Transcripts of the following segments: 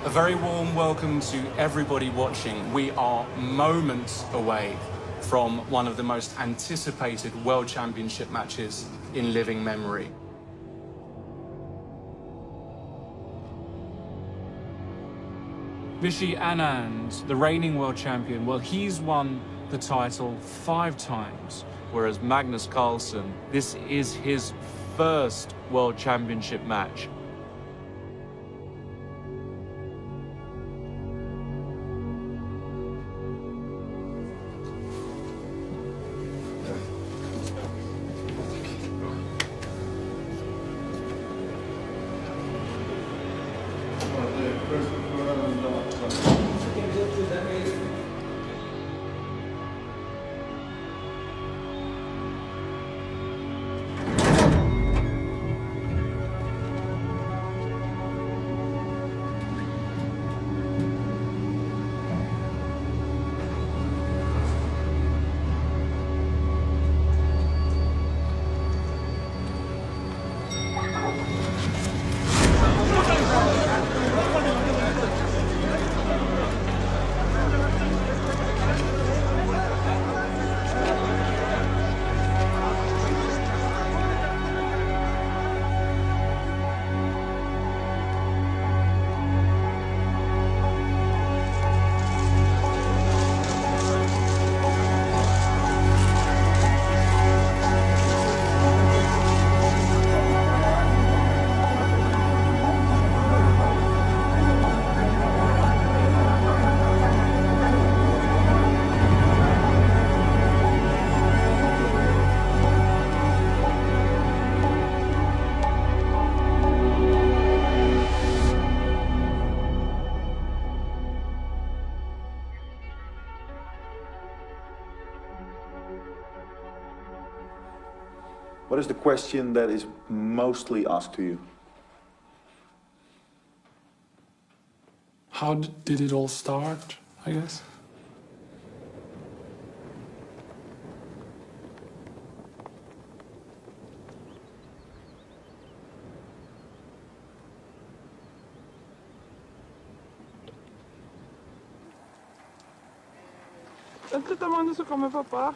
A very warm welcome to everybody watching. We are moments away from one of the most anticipated World Championship matches in living memory. Vishy Anand, the reigning world champion, well, he's won the title 5 times, whereas Magnus Carlsen, this is his first World Championship match. What is the question that is mostly asked to you? How did it all start, I guess? Vent litt, Magnus, så kommer pappa.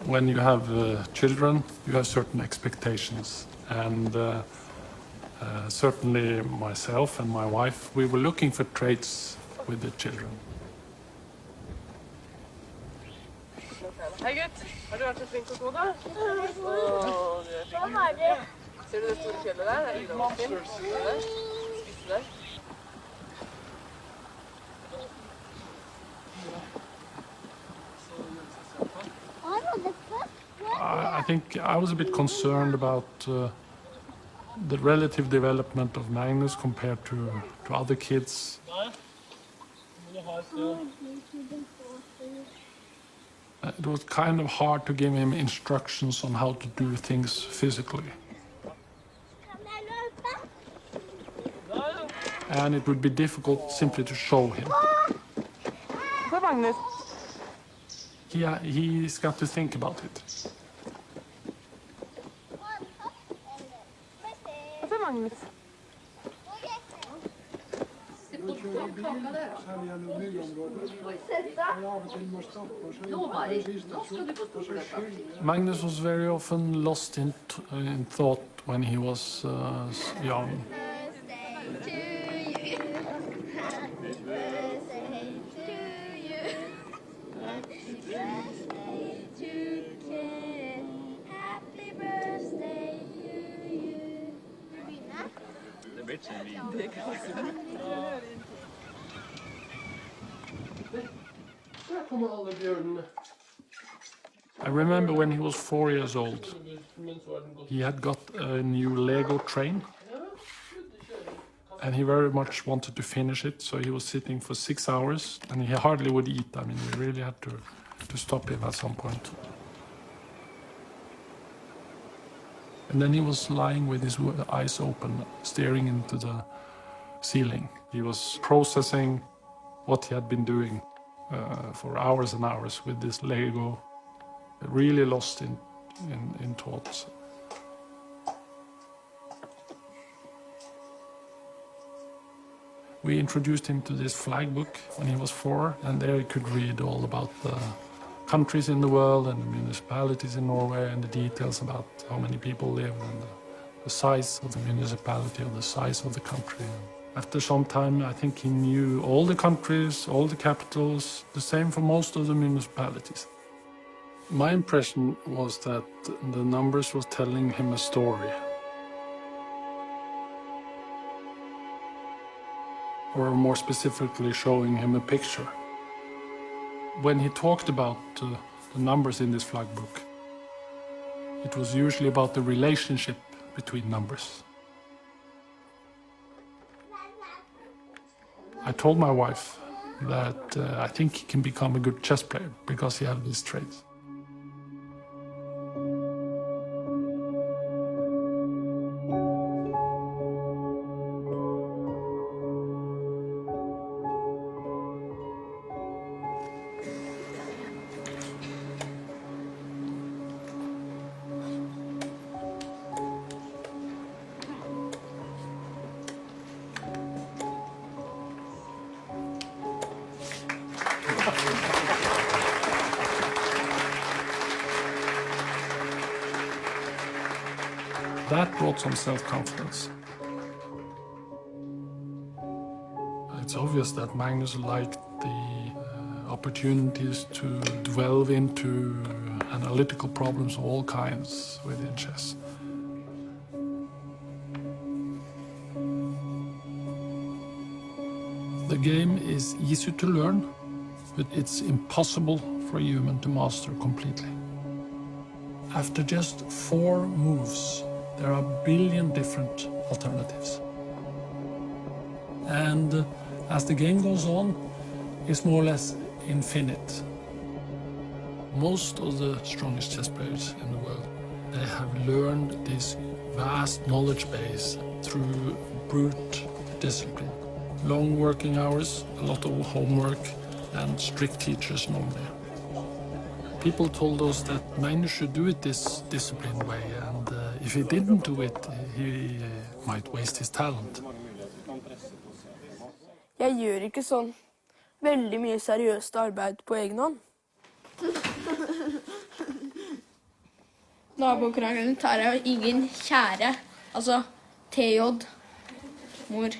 When you have children, you have certain expectations. And certainly myself and my wife, we were looking for traits with the children. Hei, gutt. Har du vært så flink å gå, da? Åh, du er flink. Ser du det store fjellet der? Det er Idalfinn. Spiste der. I think I was a bit concerned about the relative development of Magnus compared to other kids. It was kind of hard to give him instructions on how to do things physically. And it would be difficult simply to show him. Så Magnus. He's got to think about it. Så Magnus. Magnus was very often lost in thought when he was young. I remember when he was 4 years old, he had got a new Lego train and he very much wanted to finish it, so he was sitting for 6 hours and he hardly would eat. I mean, we really had to stop him at some point. And then he was lying with his eyes open, staring into the ceiling. He was processing what he had been doing for hours and hours with this Lego, really lost in thoughts. We introduced him to this flag book when he was 4, and there he could read all about the countries in the world and the municipalities in Norway and the details about how many people live and the size of the municipality or the size of the country. After some time, I think he knew all the countries, all the capitals, the same for most of the municipalities. My impression was that the numbers was telling him a story. Or more specifically, showing him a picture. When he talked about the numbers in this flag book, it was usually about the relationship between numbers. I told my wife that I think he can become a good chess player because he has these traits. That brought some self-confidence. It's obvious that Magnus liked the opportunities to delve into analytical problems of all kinds within chess. The game is easy to learn, but it's impossible for a human to master completely. After just 4 moves, there are a billion different alternatives. And as the game goes on, it's more or less infinite. Most of the strongest chess players in the world, they have learned this vast knowledge base through brute discipline. Long working hours, a lot of homework, and strict teachers normally. People told us that Magnus should do it this disciplined way, and if he didn't do it, he might waste his talent. Jeg gjør ikke sånn veldig mye seriøst arbeid på egen hånd. Nabokrangelen tar jeg ingen kjære, altså TJ, mor.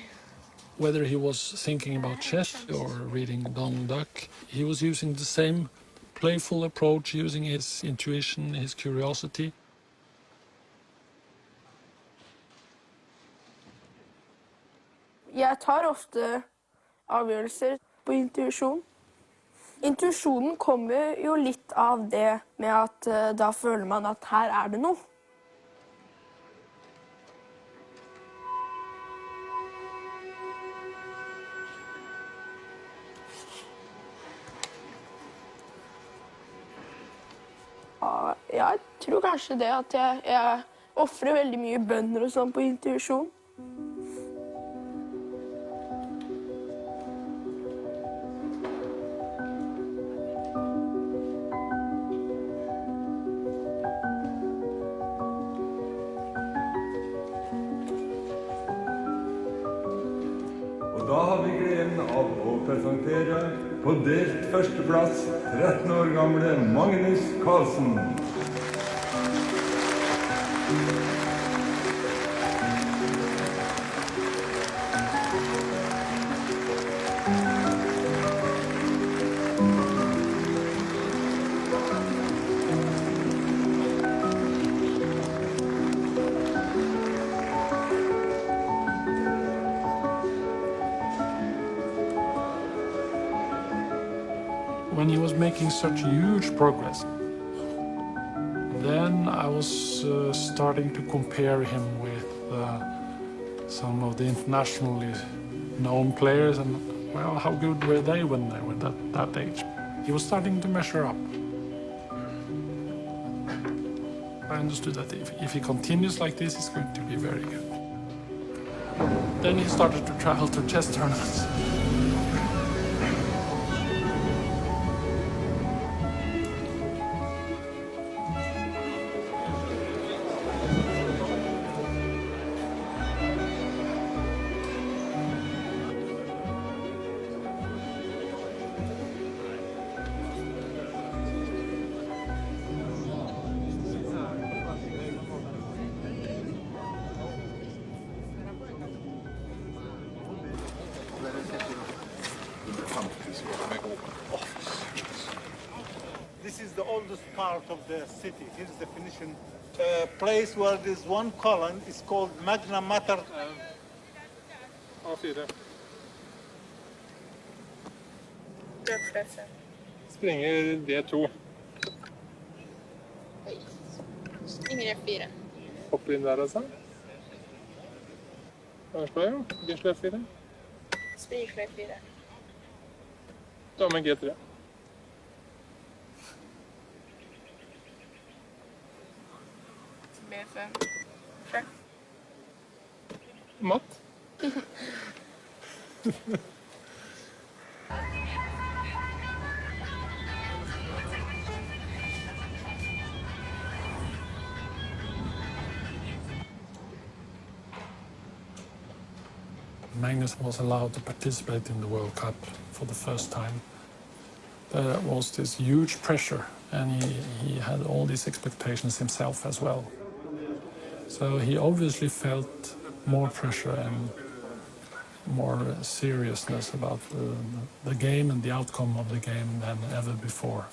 Whether he was thinking about chess or reading Donald Duck, he was using the same playful approach, using his intuition, his curiosity. Jeg tar ofte avgjørelser på intuisjon. Intuisjonen kommer jo litt av det med at da føler man at her er det noe. Jeg tror kanskje det at jeg offrer veldig mye bønner og sånn på intuisjon. Og da har vi gleden av å presentere på delt førsteplass 13 år gamle Magnus Carsen. When he was making such huge progress, then I was starting to compare him with some of the internationally known players, and well, how good were they when they were that age? He was starting to measure up. I understood that if he continues like this, he's going to be very good. Then he started to travel to chess tournaments. part of the city. Here's the definition. A place where there's one column is called Magna Mater. A4. Løpsløse. Springer D2. Oi. Springer F4. Hopper inn der altså. Hva slår jeg jo? G slår F4. Springer F4. Dame G3. B5. Sjakk. Matt. Magnus was allowed to participate in the World Cup for the first time. There was this huge pressure, and he had all these expectations himself as well. So he obviously felt more pressure and more seriousness about the game and the outcome of the game than ever before.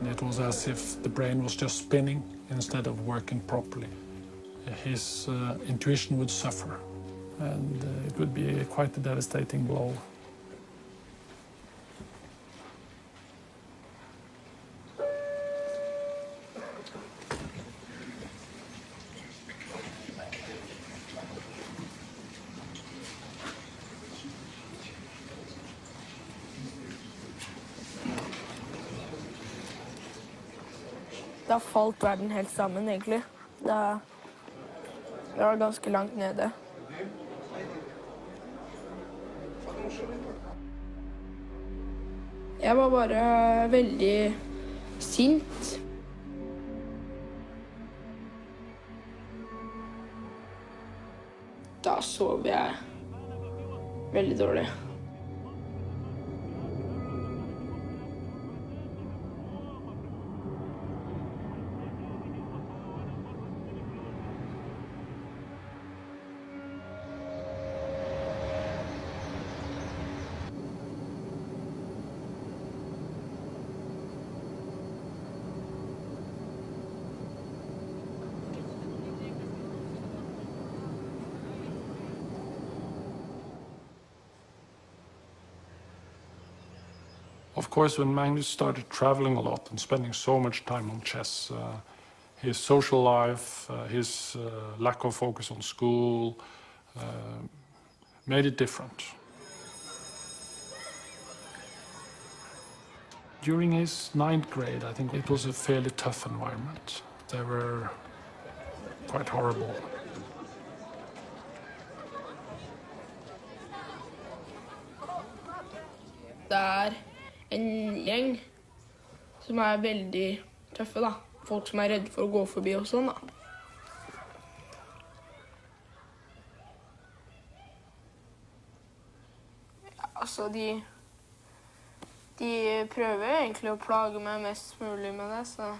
It was as if the brain was just spinning instead of working properly. His intuition would suffer, and it would be quite a devastating blow. Da falt verden helt sammen, egentlig. Da jeg var ganske langt nede. Jeg var bare veldig sint. Da sov jeg veldig dårlig. Of course, when Magnus started traveling a lot and spending so much time on chess, his social life, his lack of focus on school, made it different. During his 9th grade, I think it was a fairly tough environment. They were quite horrible. Det en gjeng som veldig tøffe, da. Folk som redde for å gå forbi og sånn, da. Ja, altså, de prøver egentlig å plage meg mest mulig med det, så...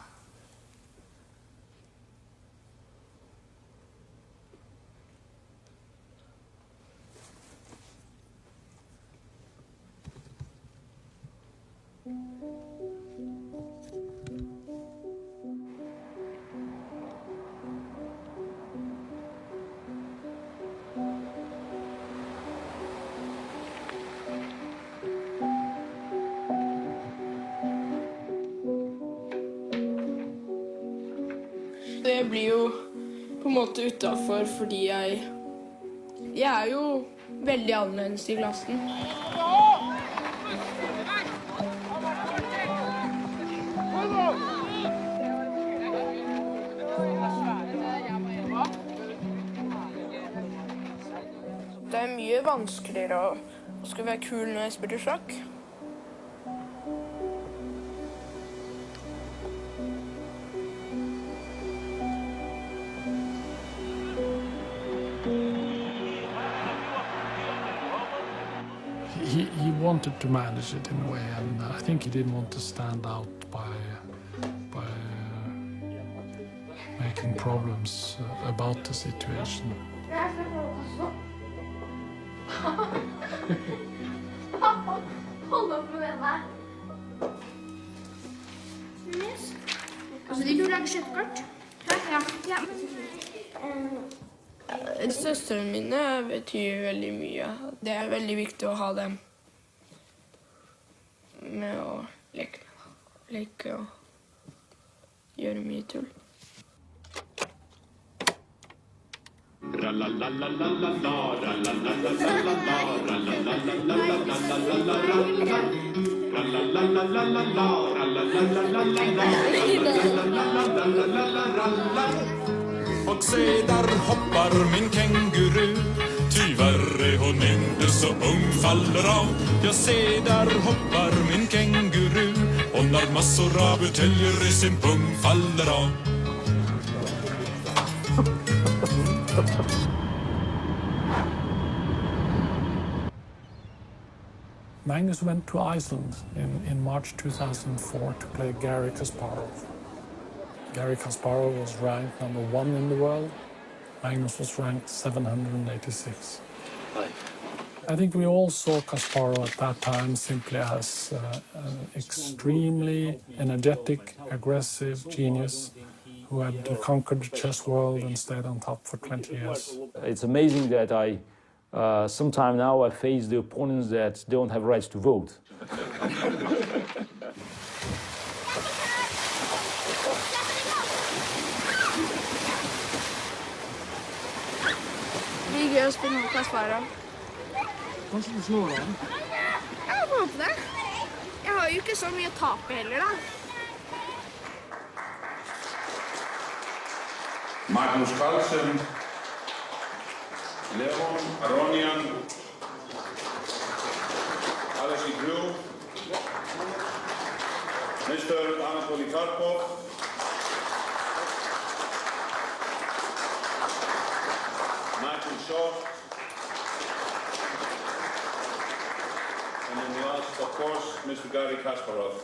Det blir jo på en måte utenfor fordi jeg jo veldig annerledes i klassen. det er mye vanskeligere å skulle være kul når jeg spiller sjakk. He wanted to manage it in a way, and I think he didn't want to stand out by making problems about the situation. Hold opp med denne. Altså, de vil lage kjøttkort. Ja. Søstrene mine betyr veldig mye. Det er veldig viktig å ha dem med å leke og gjøre mye tull. Og se, der hopper min kenguru. Tyvärr är hon inte så ung, faller av. Ja, se, der hopper min kenguru. Hon har massor av buteljer i sin pung, faller av. Magnus went to Iceland in March 2004 to play Garry Kasparov. Garry Kasparov was ranked #1 in the world. Magnus was ranked 786. I think we all saw Kasparov at that time simply as an extremely energetic, aggressive genius who had conquered the chess world and stayed on top for 20 years. It's amazing that sometime now I face the opponents that don't have rights to vote. Det er gøy å spille mot Kasparov. Kanskje du slår ham? Jeg håper det. Jeg har jo ikke så mye å tape heller, da. Magnus Carsen, Leon Aronian, Alexei Blue, Mr. Anatoly Karpov, Michael Shaw, and then last, of course, Mr. Garry Kasparov.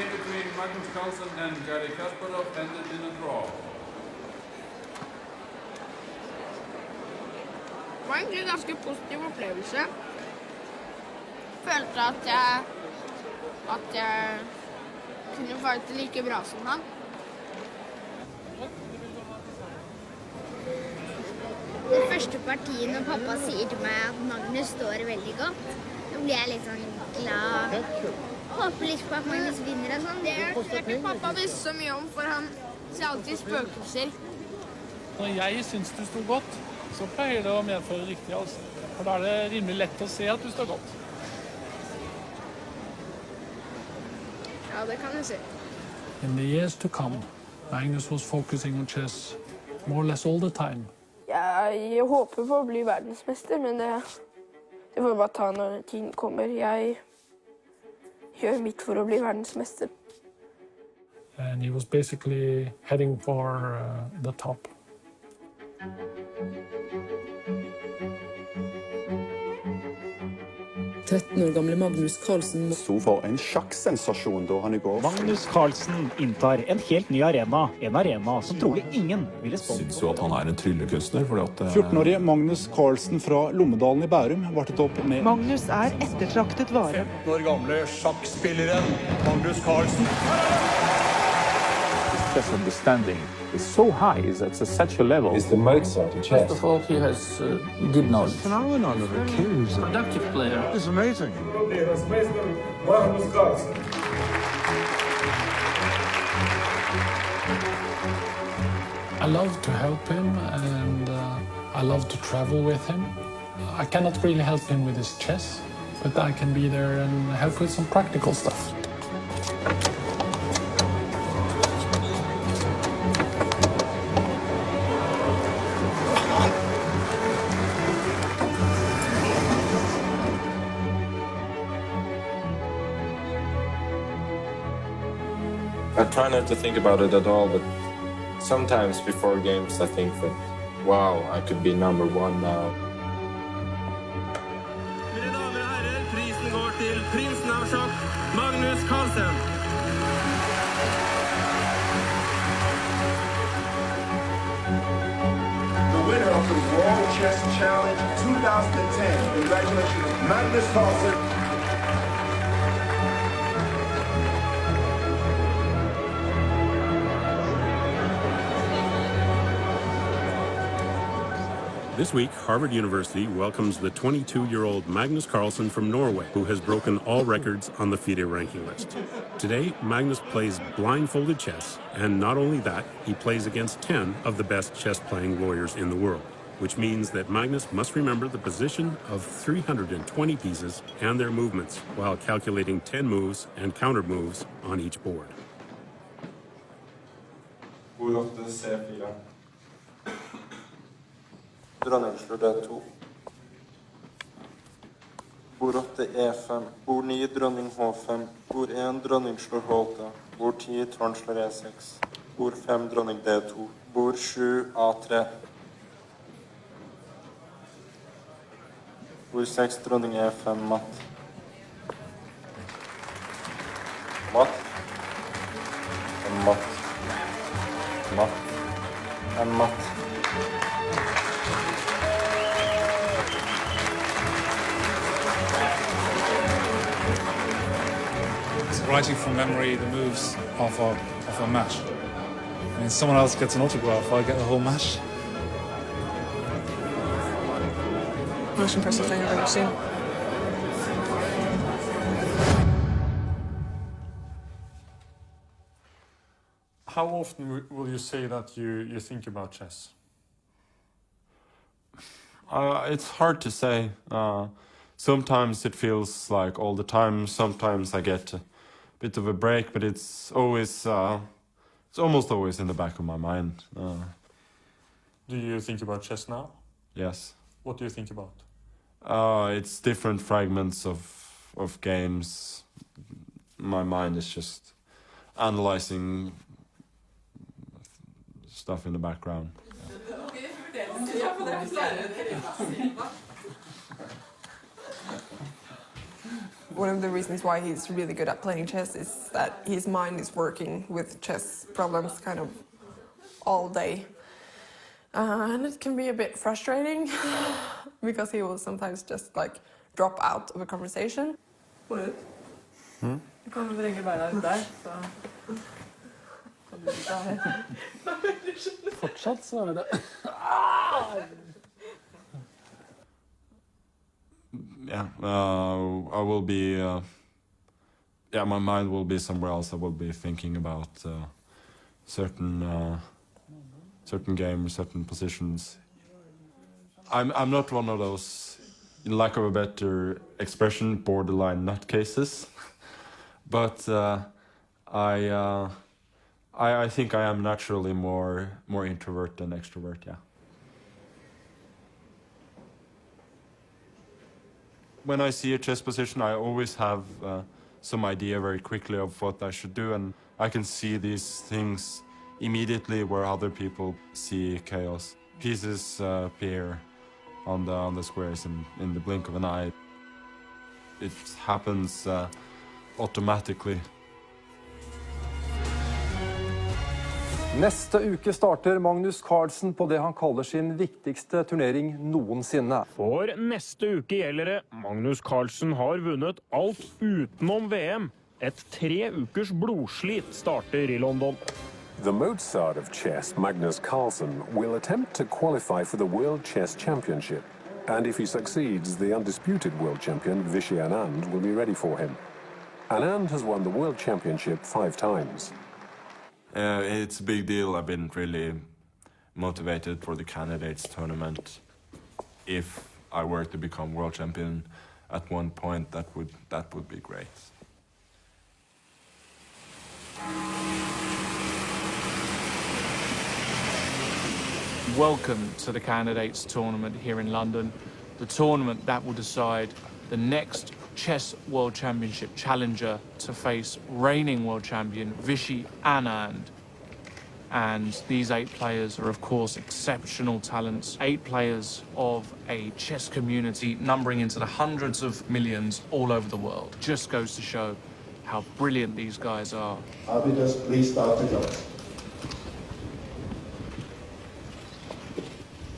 game between Magnus Carlsen and Garry Kasparov ended in a draw. Det var egentlig en ganske positiv opplevelse. Følte at jeg kunne fighte like bra som han. Det første partiet når pappa sier til meg at Magnus står veldig godt, da blir jeg litt sånn glad. Håper litt på at Magnus vinner og sånn. Det er ikke pappa visste så mye om, for han ser alltid spøkelser. Når jeg synes du står godt, så pleier det å medføre riktig altså. For da er det rimelig lett å se at du står godt. Ja, det kan jeg si. In the years to come, Magnus was focusing on chess more or less all the time. Jeg håper på å bli verdensmester, men det får bare ta når tiden kommer. Jeg gjør mitt for å bli verdensmester. And he was basically heading for the top. År gamle Magnus Carsen sto for en sjakksensasjon da han I går. Magnus Carlsen inntar en helt ny arena. En arena som trolig ingen ville spådd. Syns jo at han en tryllekunstner. 14-årige Magnus Carlsen fra Lommedalen I Bærum vartet opp med Magnus ettertraktet vare. 15 år gamle sjakkspilleren Magnus Carlsen. Chess understanding is so high, is at such a level. It's the Mozart of chess. First of all, he has deep knowledge. Phenomenon of a king. Productive player. It's amazing. I love to help him and I love to travel with him. I cannot really help him with his chess, but I can be there and help with some practical stuff. I try not to think about it at all, but sometimes before games I think that, wow, I could be number one now. Mine damer og herrer, prisen går til prinsen av sjakk, Magnus Carlsen. The winner of the World Chess Challenge 2010. Congratulations, Magnus Carlsen. This week, Harvard University welcomes the 22-year-old Magnus Carlsen from Norway, who has broken all records on the FIDE ranking list. Today, Magnus plays blindfolded chess, and not only that, he plays against 10 of the best chess-playing lawyers in the world, which means that Magnus must remember the position of 320 pieces and their movements while calculating 10 moves and counter moves on each board. C4. Dronning slår D2. Bord 8 E5. Bord 9 dronning H5. Bord 1 dronning slår H8. Bord 10 tårn slår E6. Bord 5 dronning D2. Bord 7 A3. Bord 6 dronning E5 matt. Matt. Matt. Matt. Matt. Writing from memory the moves of a match. I mean, someone else gets an autograph, I get the whole match. Most impressive thing I've ever seen. How often will you say that you think about chess? It's hard to say. Sometimes it feels like all the time. Sometimes I get a bit of a break, but it's always, it's almost always in the back of my mind. Do you think about chess now? Yes. What do you think about? It's different fragments of games. My mind is just analyzing stuff in the background. One of the reasons why he's really good at playing chess is that his mind is working with chess problems kind of all day. And it can be a bit frustrating because he will sometimes just like drop out of a conversation. Du kan ringe meg der, så kan du sitte her. Fortsatt så er det. Yeah, I will be. My mind will be somewhere else. I will be thinking about certain games, certain positions. I'm not one of those, in lack of a better expression, borderline nutcases, but I think I am naturally more introvert than extrovert. Yeah. When I see a chess position, I always have some idea very quickly of what I should do, and I can see these things immediately where other people see chaos. Pieces appear on the squares in the blink of an eye. It happens automatically. Neste uke starter Magnus Carsen på det han kaller sin viktigste turnering noensinne. For neste uke gjelder det Magnus Carlsen har vunnet alt utenom VM. Et 3 ukers blodslit starter i London. The Mozart of chess, Magnus Carlsen, will attempt to qualify for the World Chess Championship. And if he succeeds, the undisputed world champion, Vishy Anand, will be ready for him. Anand has won the World Championship 5 times. It's a big deal. I've been really motivated for the candidates tournament. If I were to become world champion at one point, that would be great. Welcome to the candidates tournament here in London, the tournament that will decide the next Chess World Championship challenger to face reigning world champion Vishy Anand. And these 8 players are, of course, exceptional talents. 8 players of a chess community numbering into the hundreds of millions all over the world. Just goes to show how brilliant these guys are. Arbiters, please start the clock.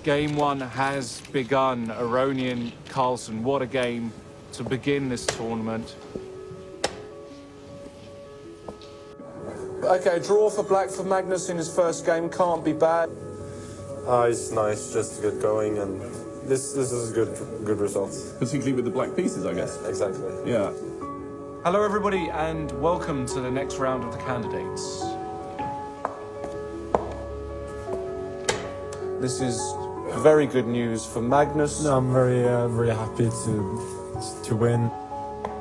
Game 1 has begun. Aronian Carlsen, what a game to begin this tournament. Okay, draw for black for Magnus in his first game, can't be bad. It's nice just to get going, and this is good results. Particularly with the black pieces, I guess. Exactly. Yeah. Hello everybody and welcome to the next round of the candidates. This is very good news for Magnus. No, I'm very happy to win.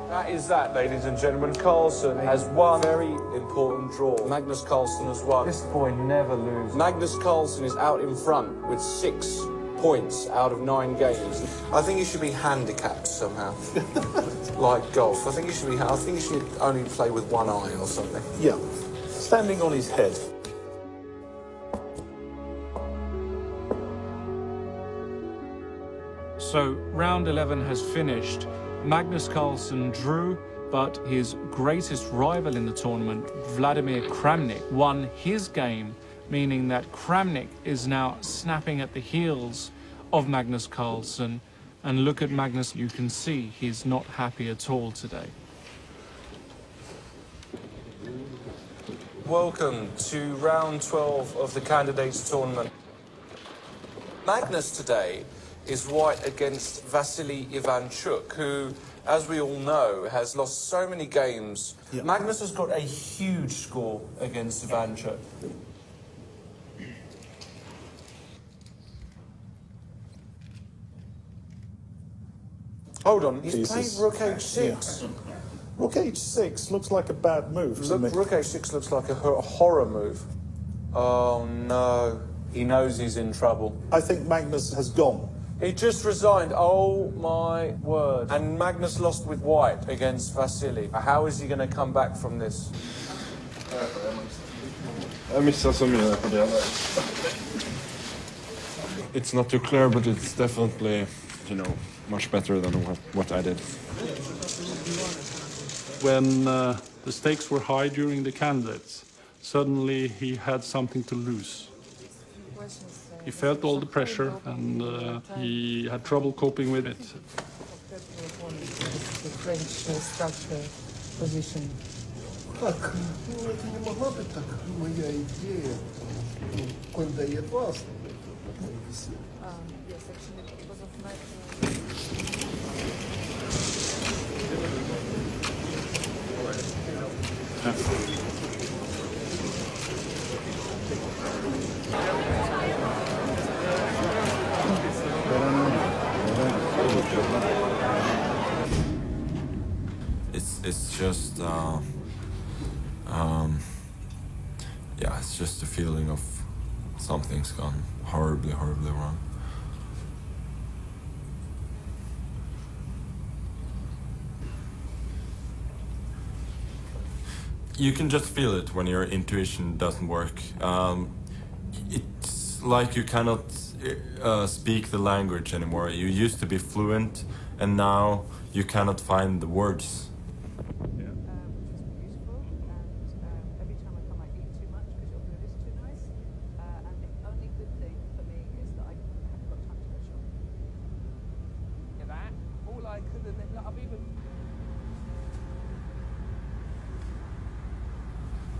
That is that, ladies and gentlemen. Carlsen has won. Very important draw. Magnus Carlsen has won. This boy never loses. Magnus Carlsen is out in front with 6 points out of 9 games. I think he should be handicapped somehow, like golf. I think he should only play with one eye or something. Yeah. Standing on his head. So round 11 has finished. Magnus Carlsen drew, but his greatest rival in the tournament, Vladimir Kramnik, won his game, meaning that Kramnik is now snapping at the heels of Magnus Carlsen. And look at Magnus, you can see he's not happy at all today. Welcome to round 12 of the candidates tournament. Magnus today is white against Vasily Ivanchuk, who, as we all know, has lost so many games. Yeah. Magnus has got a huge score against Ivanchuk. Hold on, he's played rook h6. Yeah. Rook h6 looks like a bad move to me. Rook h6 looks like a horror move. Oh no, he knows he's in trouble. I think Magnus has gone. He just resigned. Oh my word. And Magnus lost with white against Vasily. How is he going to come back from this? It's not too clear, but it's definitely, much better than what I did. When the stakes were high during the candidates, suddenly he had something to lose. He felt all the pressure and he had trouble coping with it. The French structure position. Так, ну это не могла быть так моя идея. Когда я вас. Yes, actually, because of my... It's just yeah, it's just a feeling of something's gone horribly wrong. You can just feel it when your intuition doesn't work. It's like you cannot speak the language anymore. You used to be fluent, and now you cannot find the words.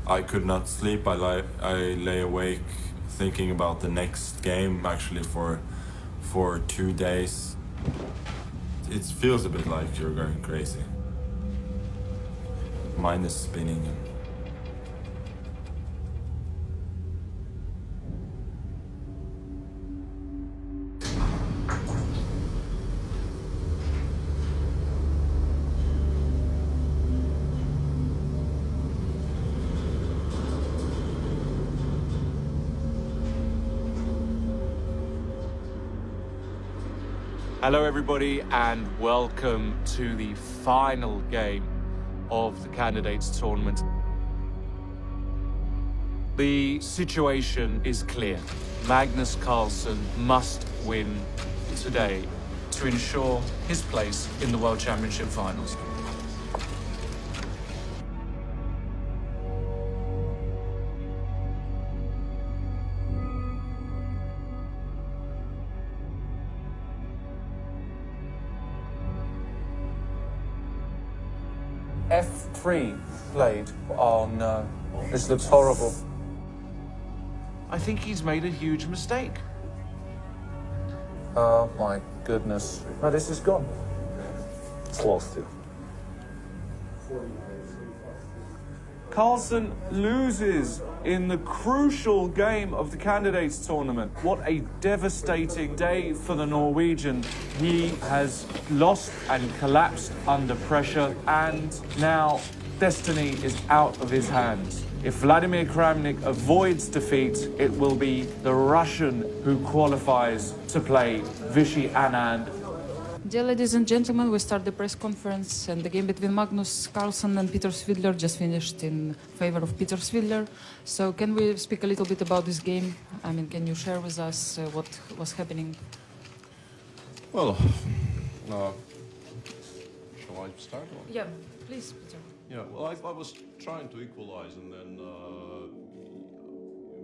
I could not sleep. I lay awake thinking about the next game actually for 2 days. It feels a bit like you're going crazy. Mind is spinning. Hello everybody and welcome to the final game of the candidates tournament. The situation is clear. Magnus Carlsen must win today to ensure his place in the World Championship finals. F3 played. Oh no, this looks horrible. I think he's made a huge mistake. Oh my goodness. No, this is gone. It's lost you. Carsen loses in the crucial game of the candidates tournament. What a devastating day for the Norwegian. He has lost and collapsed under pressure, and now destiny is out of his hands. If Vladimir Kramnik avoids defeat, it will be the Russian who qualifies to play Vishy Anand. Dear ladies and gentlemen, we start the press conference, and the game between Magnus Carlsen and Peter Svidler just finished in favor of Peter Svidler. So can we speak a little bit about this game? I mean, can you share with us what was happening? Well, shall I start? Or? Yeah, please, Peter. Yeah, well, I was trying to equalize, and then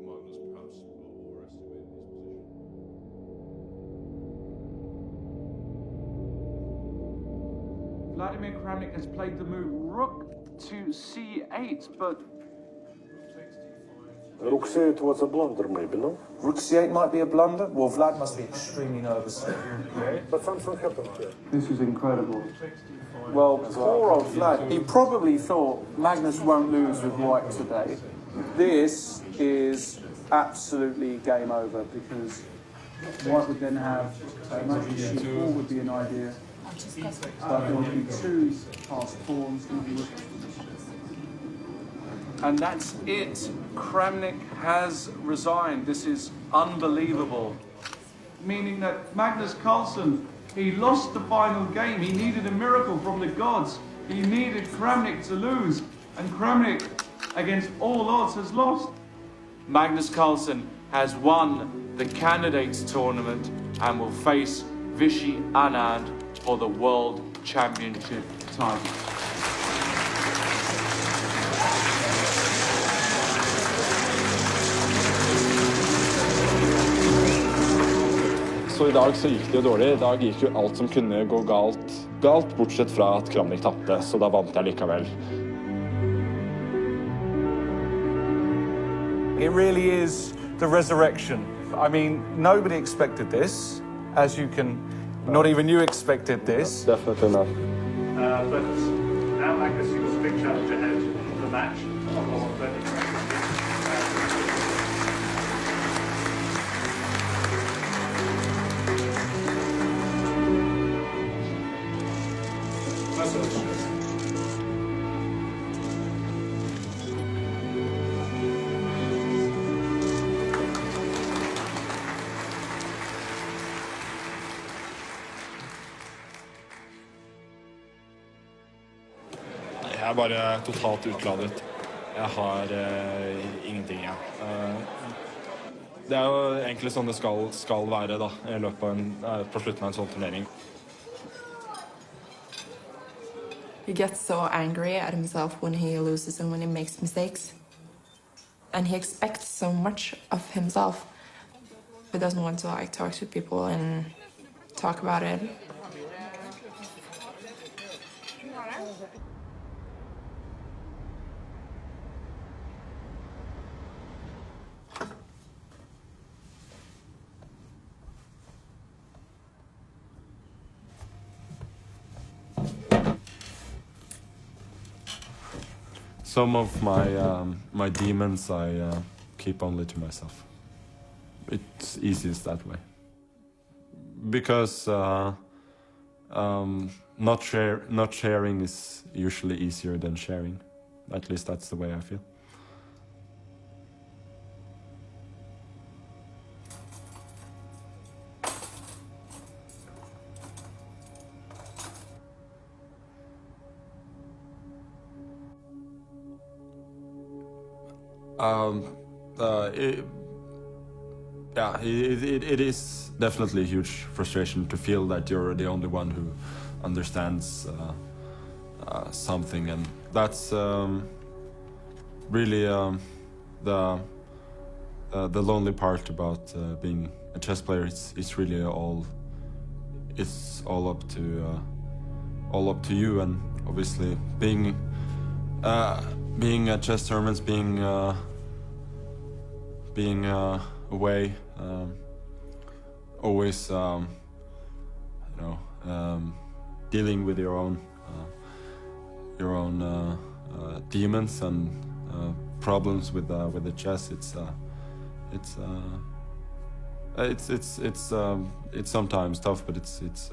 Magnus perhaps overestimated his position. Vladimir Kramnik has played the move rook to c8, but... Rook c8 was a blunder, maybe, no? Rook c8 might be a blunder? Well, Vlad must be extremely nervous. But something happened here. This is incredible. Well, poor old Vlad. He probably thought Magnus won't lose with white today. This is absolutely game over because white would then have Magnus c4 would be an idea. But there would be two passed pawns. And that's it. Kramnik has resigned. This is unbelievable. Meaning that Magnus Carlsen, he lost the final game. He needed a miracle from the gods. He needed Kramnik to lose. And Kramnik, against all odds, has lost. Magnus Carlsen has won the candidates tournament and will face Vishy Anand for the World Championship title. Så I dag så gikk det jo dårlig. I dag gikk jo alt som kunne gå galt, bortsett fra at Kramnik tapte, så da vant jeg likevel. It really is the resurrection. I mean, nobody expected this, as you can, not even you expected this. Definitely not. But now Magnus, you've got a big challenge ahead of the match. Jeg bare totalt utladet. Jeg har ingenting, ja. Det jo egentlig sånn det skal være da, I løpet av på slutten av en sånn turnering. He gets so angry at himself when he loses and when he makes mistakes. And he expects so much of himself. He doesn't want to like talk to people and talk about it. Some of my demons I keep only to myself. It's easiest that way. Because not sharing is usually easier than sharing. At least that's the way I feel. It is definitely a huge frustration to feel that you're the only one who understands something, and that's really the lonely part about being a chess player. It's really all up to you, and obviously being at chess tournaments, being away, always dealing with your own demons and problems with the chess. It's sometimes tough, but it's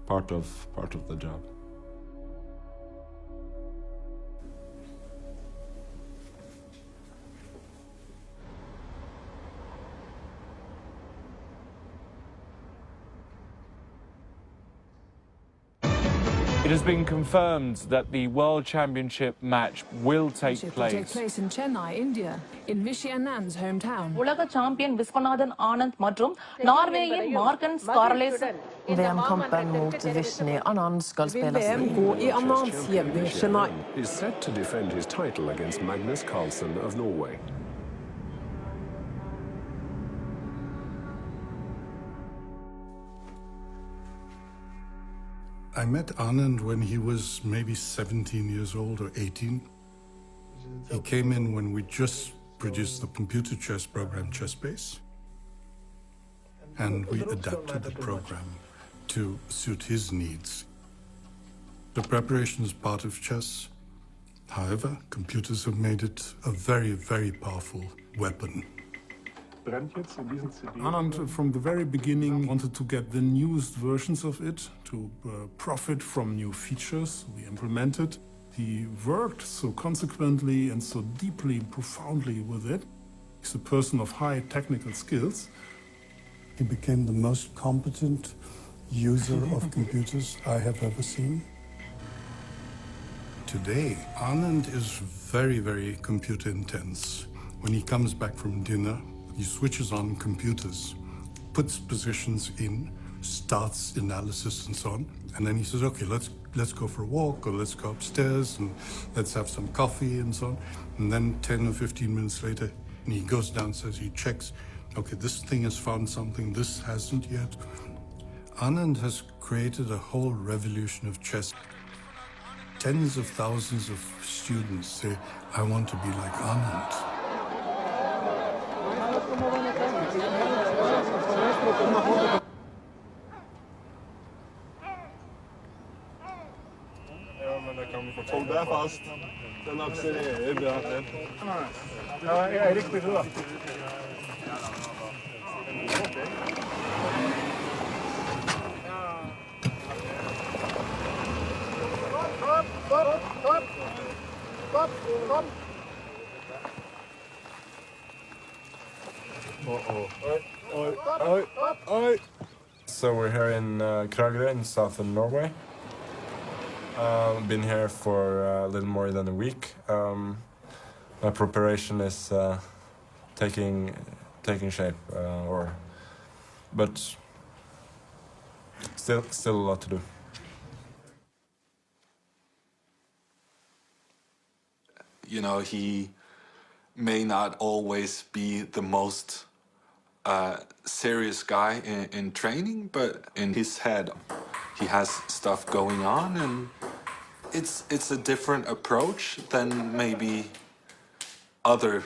part of the job. It has been confirmed that the World Championship match will take place. It will take place in Chennai, India, in Vishy Anand's hometown. உலக champion Viswanathan Anand மற்றும் நார்வேயின் Magnus Carlsen VM-kampen mot Vishy Anand ska spelas i Anands hjemby Chennai. Is set to defend his title against Magnus Carsen of Norway. I met Anand when he was maybe 17 years old or 18. He came in when we just produced the computer chess program ChessBase. And we adapted the program to suit his needs. The preparation is part of chess. However, computers have made it a very, very powerful weapon. Anand, from the very beginning, wanted to get the newest versions of it to profit from new features we implemented. He worked so consequently and so deeply and profoundly with it. He's a person of high technical skills. He became the most competent user of computers I have ever seen. Today, Anand is very, very computer intense. When he comes back from dinner, he switches on computers, puts positions in, starts analysis and so on, and then he says, okay, let's go for a walk, or let's go upstairs, and let's have some coffee and so on. And then 10 or 15 minutes later, and he goes downstairs, he checks okay, this thing has found something, this hasn't yet. Anand has created a whole revolution of chess. Tens of thousands of students say, I want to be like Anand. Hold der fast. Den accelererer bra. Ja, jeg er riktig bra. So we're here in Kragerø in southern Norway. Been here for a little more than a week. My preparation is taking shape, but still a lot to do. You know, he may not always be the most serious guy in training, but in his head, he has stuff going on, and it's a different approach than maybe other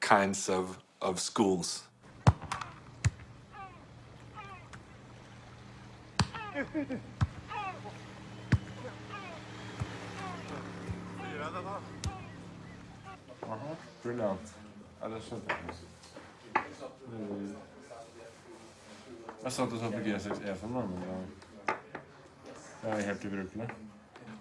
kinds of schools. Brilliant. Ja, det skjønte jeg. Jeg satt og så på G6E for meg, men det er helt ubrukelig.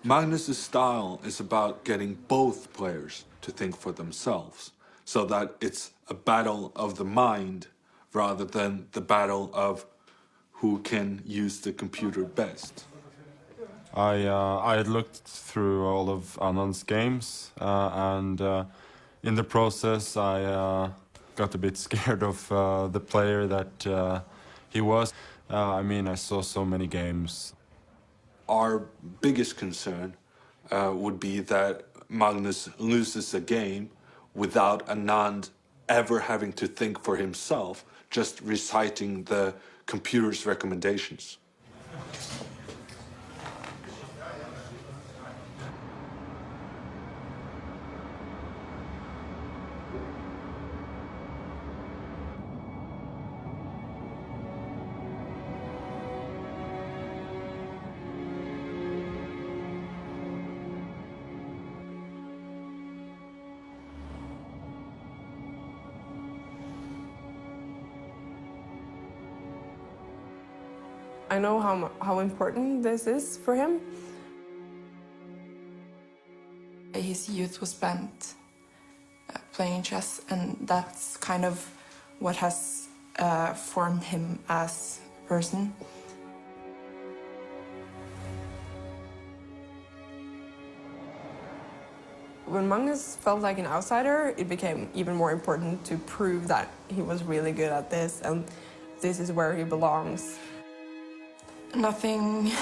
Magnus' style is about getting both players to think for themselves, so that it's a battle of the mind rather than the battle of who can use the computer best. I had looked through all of Anand's games, and in the process I got a bit scared of the player that he was. I mean, I saw so many games. Our biggest concern would be that Magnus loses a game without Anand ever having to think for himself, just reciting the computer's recommendations. I know how important this is for him. His youth was spent playing chess, and that's kind of what has formed him as a person. When Magnus felt like an outsider, it became even more important to prove that he was really good at this, and this is where he belongs. Nothing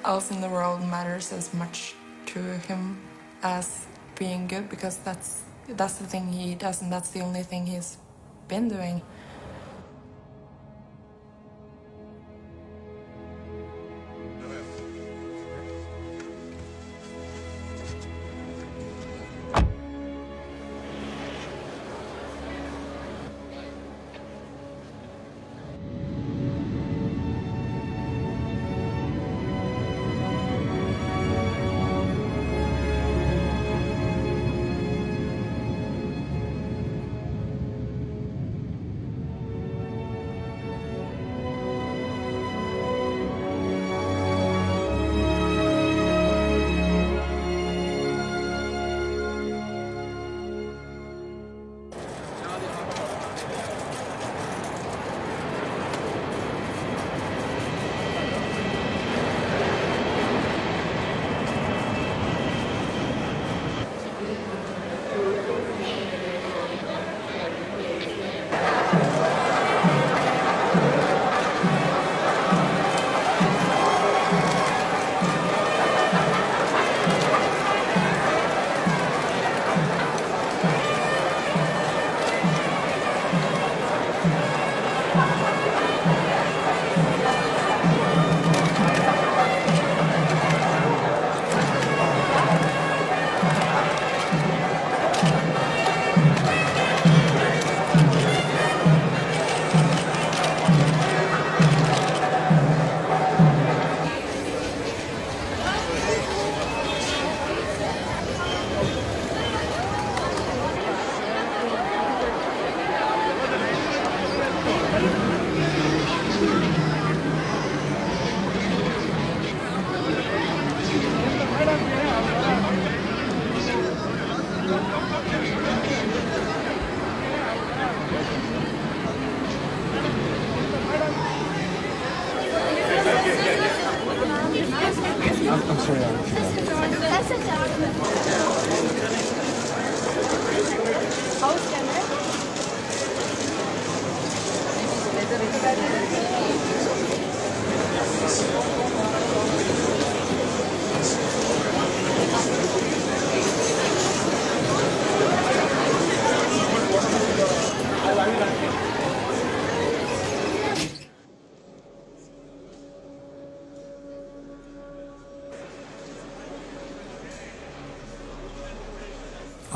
else in the world matters as much to him as being good, because that's the thing he does, and that's the only thing he's been doing.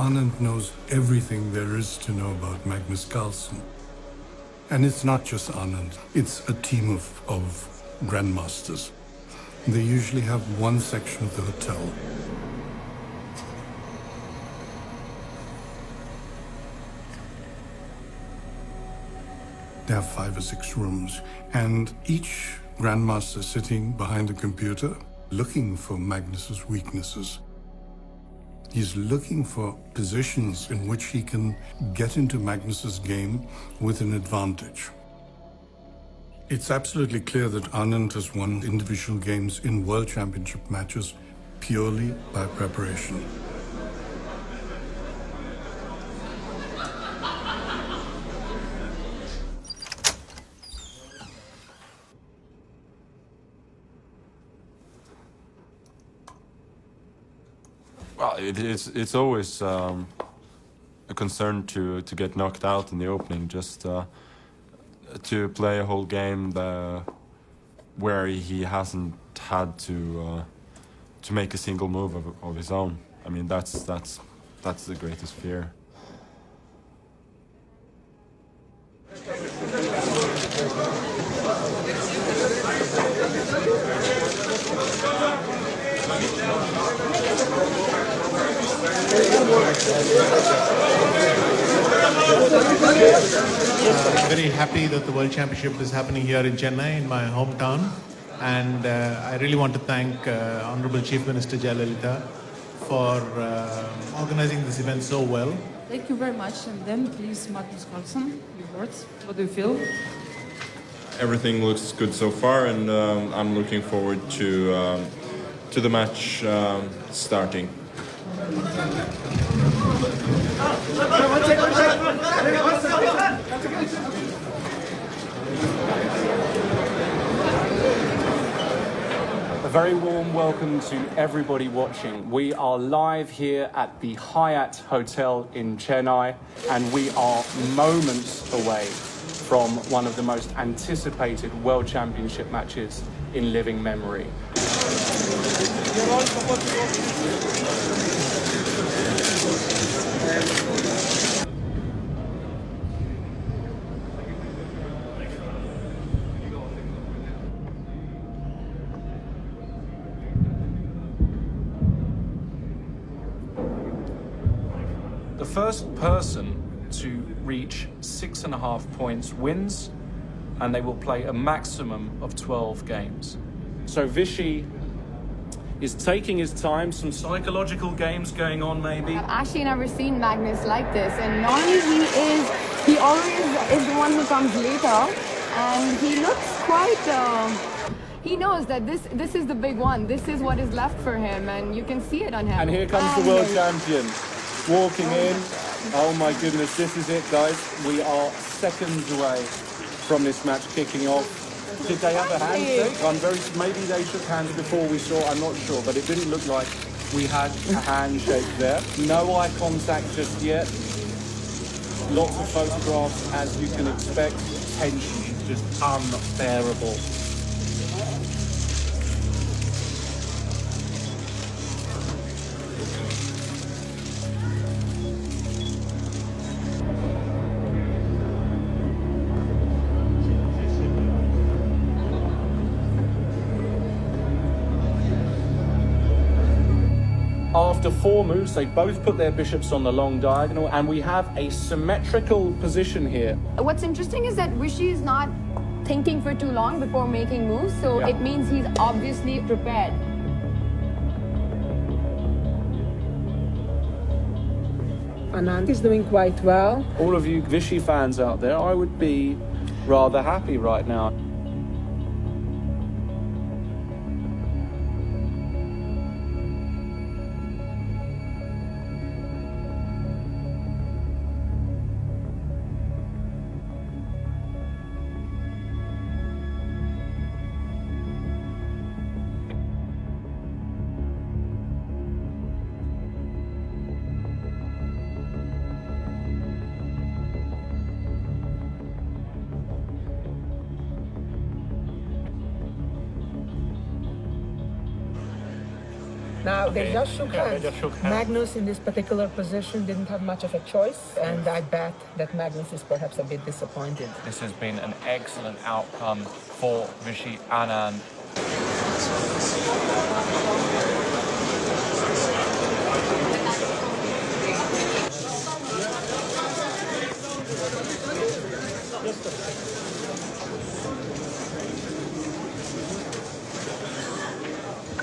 Anand knows everything there is to know about Magnus Carlsen. And it's not just Anand, it's a team of grandmasters. They usually have one section of the hotel. They have 5 or 6 rooms, and each grandmaster sitting behind a computer looking for Magnus's weaknesses. He's looking for positions in which he can get into Magnus's game with an advantage. It's absolutely clear that Anand has won individual games in World Championship matches purely by preparation. Well, it's always a concern to get knocked out in the opening. Just to play a whole game where he hasn't had to make a single move of his own. I mean, that's the greatest fear. Very happy that the World Championship is happening here in Chennai, in my hometown. And I really want to thank Honorable Chief Minister Jayalalitha for organizing this event so well. Thank you very much. And then please, Magnus Carlsen, your words. What do you feel? Everything looks good so far, and I'm looking forward to the match starting. A very warm welcome to everybody watching. We are live here at the Hyatt Hotel in Chennai, and we are moments away from one of the most anticipated World Championship matches in living memory. The first person to reach 6.5 points wins, and they will play a maximum of 12 games. So Vichy is taking his time, some psychological games going on maybe. I've actually never seen Magnus like this, and normally he always is the one who comes later, and he looks quite, he knows that this is the big one, this is what is left for him, and you can see it on him. And here comes the world champion, walking in. Oh my goodness, this is it, guys. We are seconds away from this match kicking off. Did they have a handshake? Maybe they shook hands before we saw, I'm not sure, but it didn't look like we had a handshake there. No eye contact just yet. Lots of photographs, as you can expect. Tension is just unbearable. After 4 moves, they both put their bishops on the long diagonal, and we have a symmetrical position here. What's interesting is that Vichy is not thinking for too long before making moves, so it means he's obviously prepared. Anand is doing quite well. All of you Vichy fans out there, I would be rather happy right now. Now, Okay. they just shook Yeah, hands. they just shook hands. Magnus, in this particular position, didn't have much of a choice, and I bet that Magnus is perhaps a bit disappointed. This has been an excellent outcome for Vishy Anand.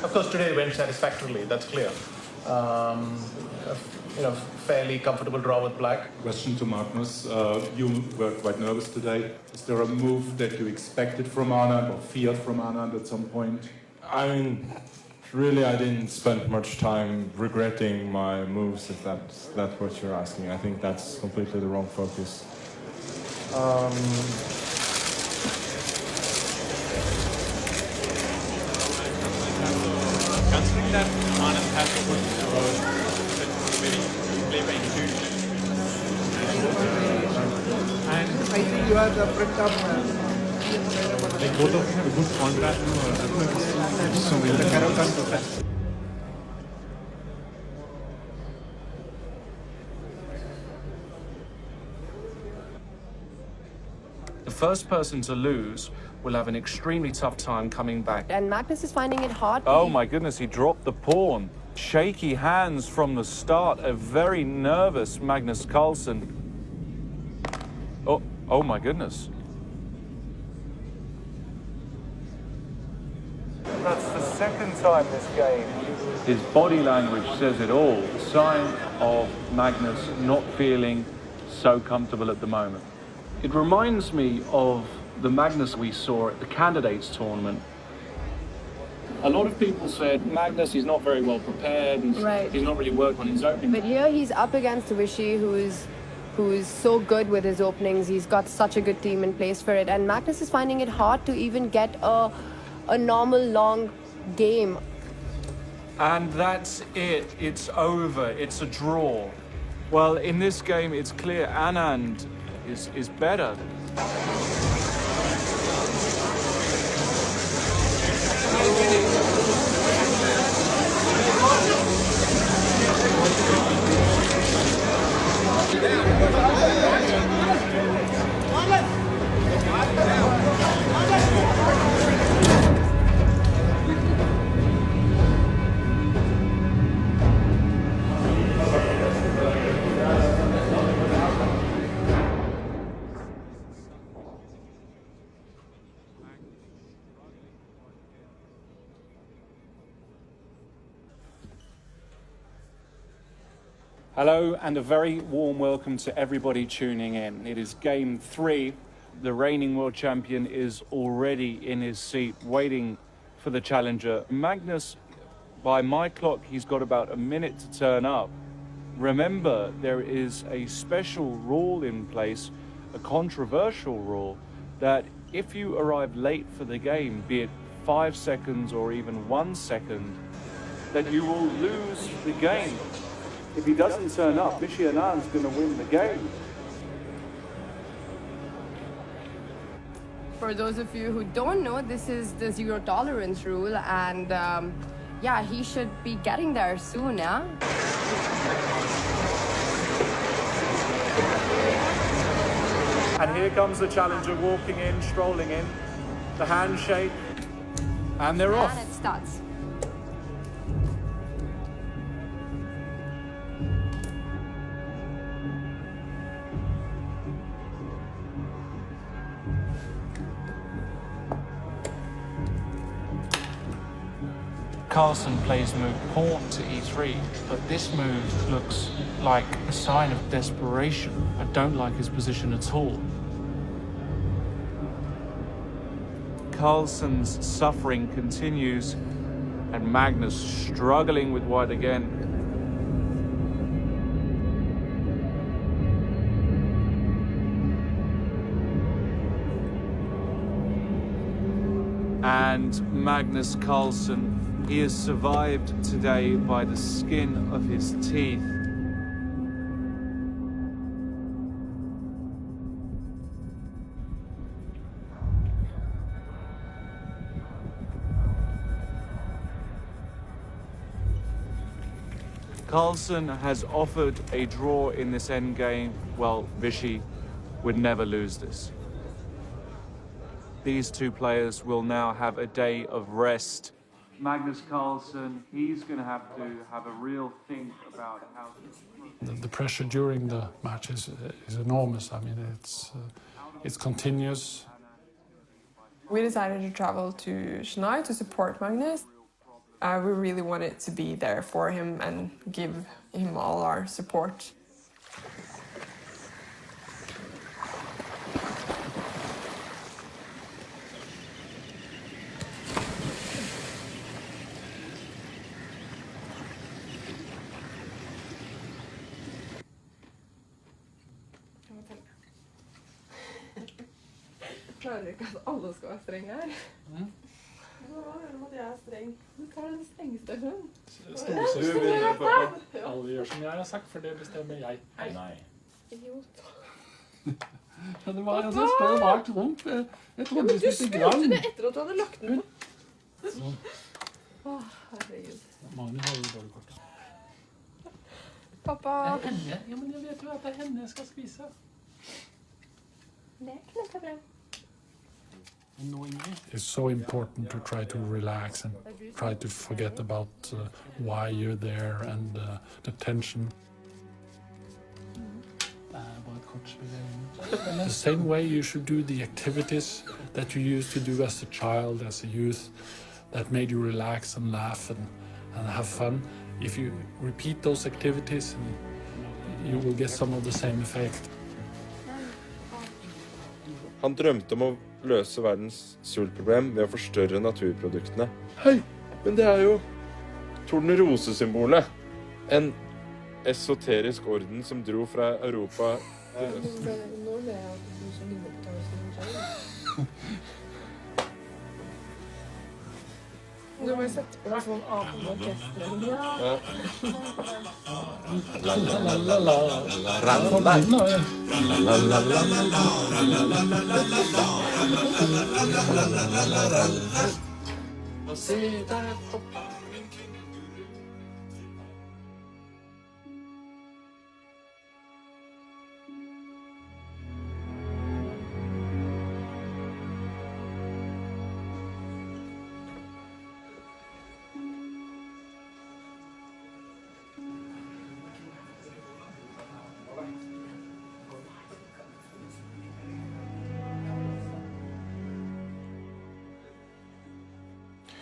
Of course, today went satisfactorily, that's clear. Fairly comfortable draw with black. Question to Magnus. You were quite nervous today. Is there a move that you expected from Anand or feared from Anand at some point? I mean, really, I didn't spend much time regretting my moves, if that's what you're asking. I think that's completely the wrong focus. Considering that Anand has very play by intuition. And I think you are the friend of Like both of you have a good contrast. So we'll carry on to that. The first person to lose will have an extremely tough time coming back. And Magnus is finding it hard. Oh my goodness, he dropped the pawn. Shaky hands from the start, a very nervous Magnus Carlsen. Oh my goodness. That's the second time this game. His body language says it all. The sign of Magnus not feeling so comfortable at the moment. It reminds me of the Magnus we saw at the candidates tournament. A lot of people said Magnus is not very well prepared. He's not really worked on his opening. But here he's up against Vishy, who's so good with his openings. He's got such a good team in place for it. And Magnus is finding it hard to even get a normal long game. And that's it. It's over. It's a draw. Well, in this game, it's clear Anand is better. Hello and a very warm welcome to everybody tuning in. It is game 3. The reigning world champion is already in his seat waiting for the challenger. Magnus, by my clock, he's got about a minute to turn up. Remember, there is a special rule in place, a controversial rule, that if you arrive late for the game, be it 5 seconds or even 1 second, that you will lose the game. If he doesn't turn up, Vishy Anand's going to win the game. For those of you who don't know, this is the zero tolerance rule, and yeah, he should be getting there soon, yeah? And here comes the challenger walking in, strolling in, the handshake, and they're off. And it starts. Carsen plays move pawn to e3, but this move looks like a sign of desperation. I don't like his position at all. Carlsen's suffering continues, and Magnus struggling with white again. And Magnus Carlsen, he has survived today by the skin of his teeth. Carlsen has offered a draw in this endgame. Well, Vichy would never lose this. These two players will now have a day of rest. Magnus Carlsen, he's going to have a real think about how to... The pressure during the match is enormous. I mean, it's continuous. We decided to travel to Chennai to support Magnus. We really wanted to be there for him and give him all our support. Klarer ikke at alle skal være strenge her. Hva var det med at jeg er streng? Du tar den strengeste hun. Alle gjør som jeg har sagt, for det bestemmer jeg. Nei. Idiot. Det var altså, jeg står bak rundt. Jeg trodde men du skrulte det etter at du hadde lagt den på. Herregud. Magnus har jo dårlig kort. Pappa. Det er henne. Ja, men jeg vet jo at det er henne jeg skal spise. Det er kneppebra. It's so important to try to relax and try to forget about why you're there and the tension. The same way you should do the activities that you used to do as a child, as a youth, that made you relax and laugh and have fun. If you repeat those activities, you will get some of the same effect. Han drømte om å løse verdens sultproblem ved å forstørre naturproduktene. Hei, men det er jo tornerosesymbolet. En esoterisk orden som dro fra Europa til øst. Nå ble jeg at du så ligner på Carsen. Du må jo sette på en sånn apende orkester. Ja. La la la la la la la la la.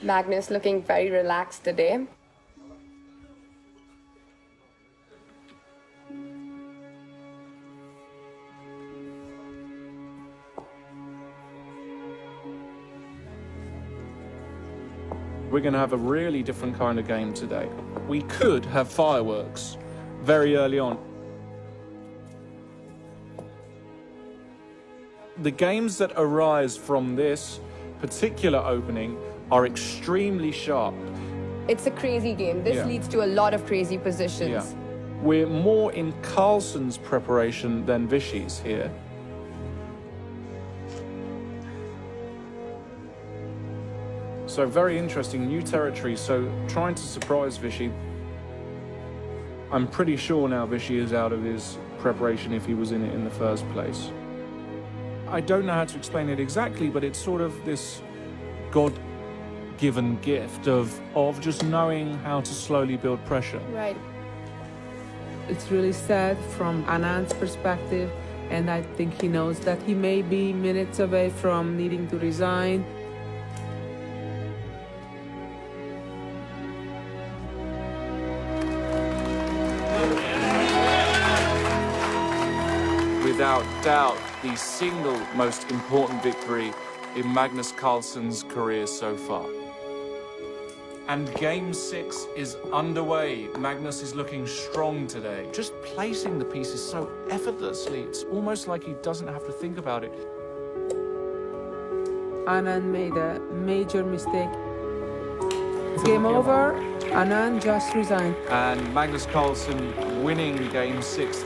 Magnus looking very relaxed today. We're going to have a really different kind of game today. We could have fireworks very early on. The games that arise from this particular opening are extremely sharp. It's a crazy game. This leads to a lot of crazy positions. Yeah. We're more in Carlsen's preparation than Vichy's here. So very interesting, new territory, so trying to surprise Vichy. I'm pretty sure now Vichy is out of his preparation if he was in it in the first place. I don't know how to explain it exactly, but it's sort of this God-given gift of just knowing how to slowly build pressure. Right. It's really sad from Anand's perspective, and I think he knows that he may be minutes away from needing to resign. Without doubt, the single most important victory in Magnus Carlsen's career so far. And Game 6 is underway. Magnus is looking strong today. Just placing the pieces so effortlessly, it's almost like he doesn't have to think about it. Anand made a major mistake. It's game over. Anand just resigned. And Magnus Carlsen winning Game 6.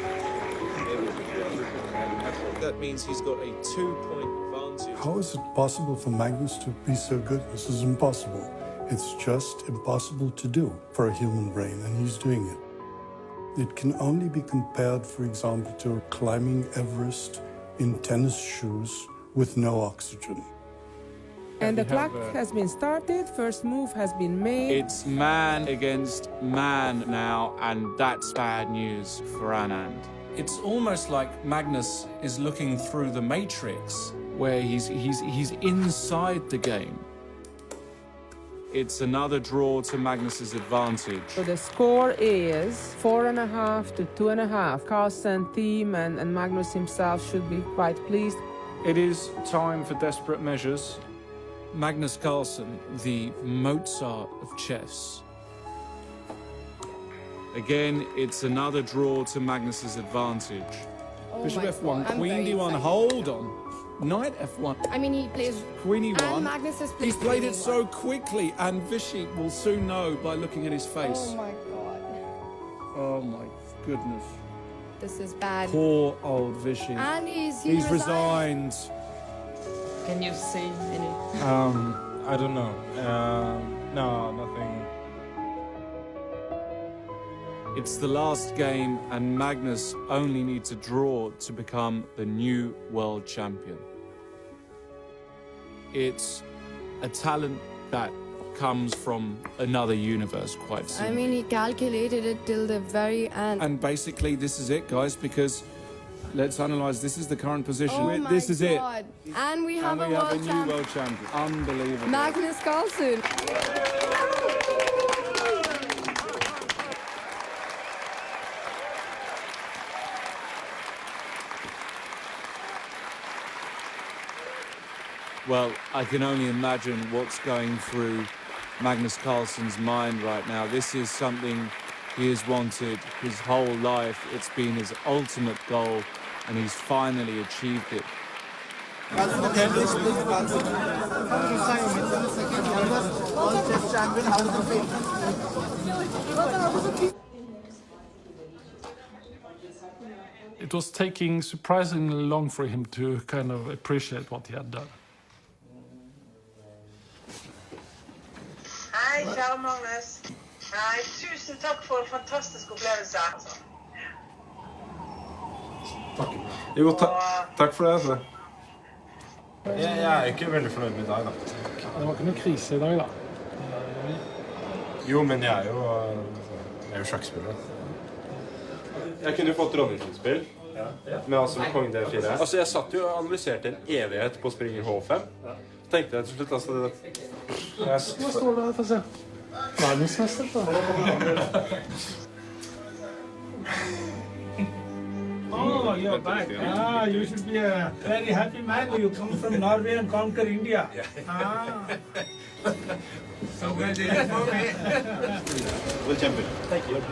That means he's got a 2-point advantage. How is it possible for Magnus to be so good? This is impossible. It's just impossible to do for a human brain, and he's doing it. It can only be compared, for example, to climbing Everest in tennis shoes with no oxygen. And the clock has been started, first move has been made. It's man against man now, and that's bad news for Anand. It's almost like Magnus is looking through the matrix. Where he's inside the game. It's another draw to Magnus's advantage. So the score is 4.5 to 2.5. Carsen team and Magnus himself should be quite pleased. It is time for desperate measures. Magnus Carlsen, the Mozart of chess. Again, it's another draw to Magnus's advantage. Bishop F1, Queen D1, hold on. Knight F1. I mean, he plays... Queen E1. And Magnus has played... He's played it so quickly, and Vichy will soon know by looking at his face. Oh my god. Oh my goodness. This is bad. Poor old Vichy. And he's resigned. Can you say any? I don't know. No, nothing. It's the last game, and Magnus only needs a draw to become the new world champion. It's a talent that comes from another universe, quite simply. I mean, he calculated it till the very end. And basically, this is it, guys, because let's analyze. This is the current position. Oh my this is God. it. And we have, And we have a new champion. world champion. Unbelievable. Magnus Carlsen. Well, I can only imagine what's going through Magnus Carlsen's mind right now. This is something he has wanted his whole life. It's been his ultimate goal, and he's finally achieved it. It was taking surprisingly long for him to kind of appreciate what he had done. Hei, kjære Magnus. Nei, tusen takk for en fantastisk opplevelse. Jo, takk for det, altså. Jeg er ikke veldig fornøyd med deg, da. Det var ikke noe krise i dag, da. Jo, men jeg er jo sjakkspiller. Jeg kunne fått dronningsspill med altså Kong D4. Altså, jeg satt jo og analyserte en evighet på springer H5. Så tenkte jeg til slutt, altså det... Hva står det her, få se? Verdensmester, da. Oh, you're back. Ah, you should be a very happy man. You come from Norway and conquer India. Ah. So great day for me. World champion. Thank you.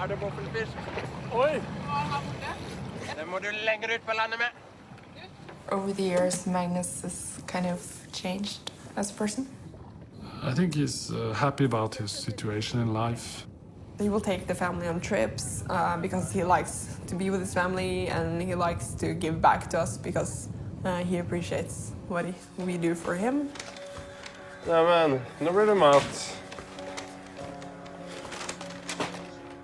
Er det boffelfisk? Oi! Den må du lenger ut på landet med. Over the years, Magnus has kind of changed as a person. I think he's happy about his situation in life. He will take the family on trips because he likes to be with his family and he likes to give back to us because he appreciates what we do for him. Ja, men nå blir det mat.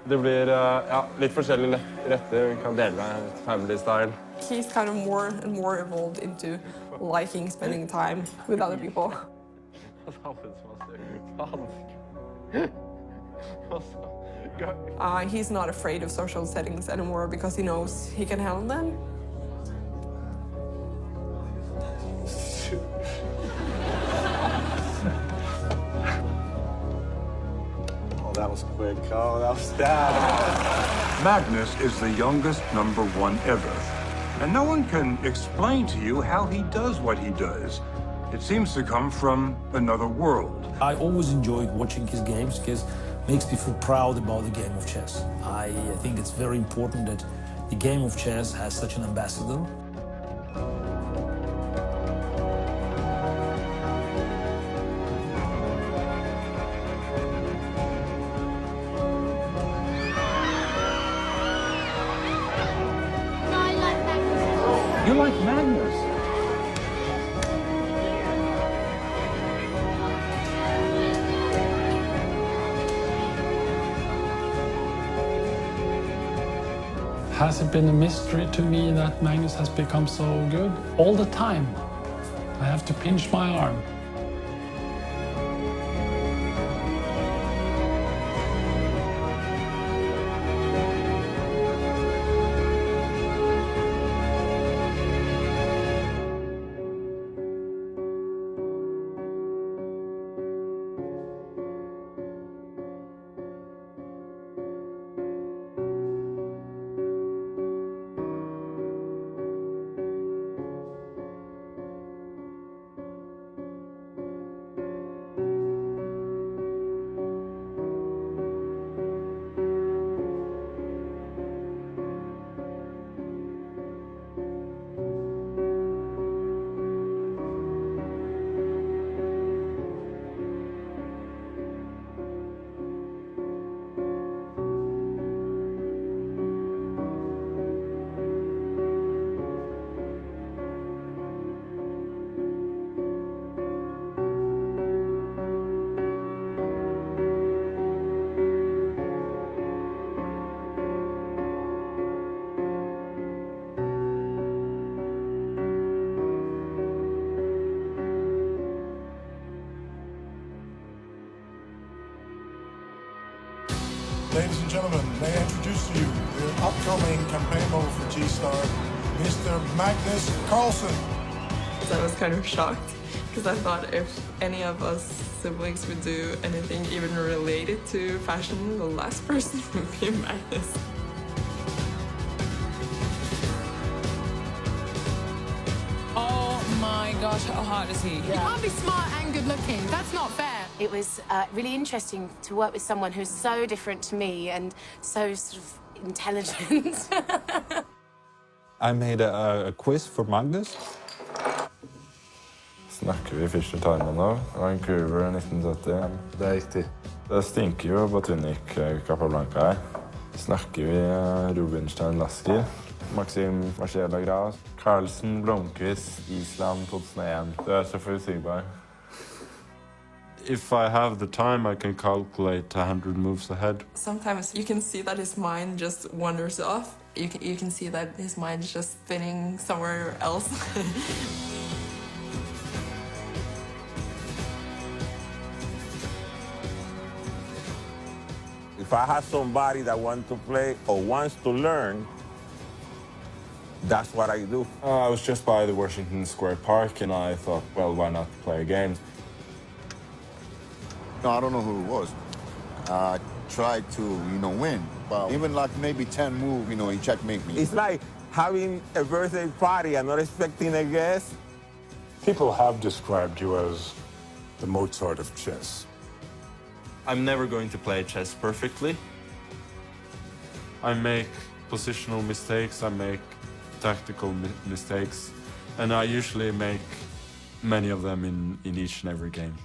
Det blir ja, litt forskjellige retter. Vi kan dele med family style. He's kind of more and more evolved into liking spending time with other people. He's not afraid of social settings anymore because he knows he can handle them. Oh, that was quick. Oh, that was bad. Magnus is the youngest #1 ever. And no one can explain to you how he does what he does. It seems to come from another world. I always enjoyed watching his games because it makes me feel proud about the game of chess. I think it's very important that the game of chess has such an ambassador. You like Magnus? Has it been a mystery to me that Magnus has become so good? All the time. I have to pinch my arm. Ladies and gentlemen, may I introduce to you the upcoming campaign model for G-Star, Mr. Magnus Carsen. I was kind of shocked because I thought if any of us siblings would do anything even related to fashion, the last person would be Magnus. Oh my gosh, how hot is he? You can't be smart and good looking. That's not fair. It was really interesting to work with someone who's so different to me and so sort of intelligent. I made a quiz for Magnus. Snakker vi Fischer Taiman nå? Vancouver 1970. Det er riktig. Det stinker jo Botunik Capablanca her. Snakker vi Rubinstein Lasky, Maxim Marcela Gras, Carsen Blomqvist, Island 2001. Du er så forutsigbar. If I have the time, I can calculate 100 moves ahead. Sometimes you can see that his mind just wanders off. You can see that his mind is just spinning somewhere else. If I have somebody that wants to play or wants to learn, that's what I do. I was just by the Washington Square Park and I thought, well, why not play a game? No, I don't know who it was. I tried to, win. But even like maybe 10 moves, he checkmate me. It's like having a birthday party and not expecting a guest. People have described you as the Mozart of chess. I'm never going to play chess perfectly. I make positional mistakes, I make tactical mistakes, and I usually make many of them in each and every game.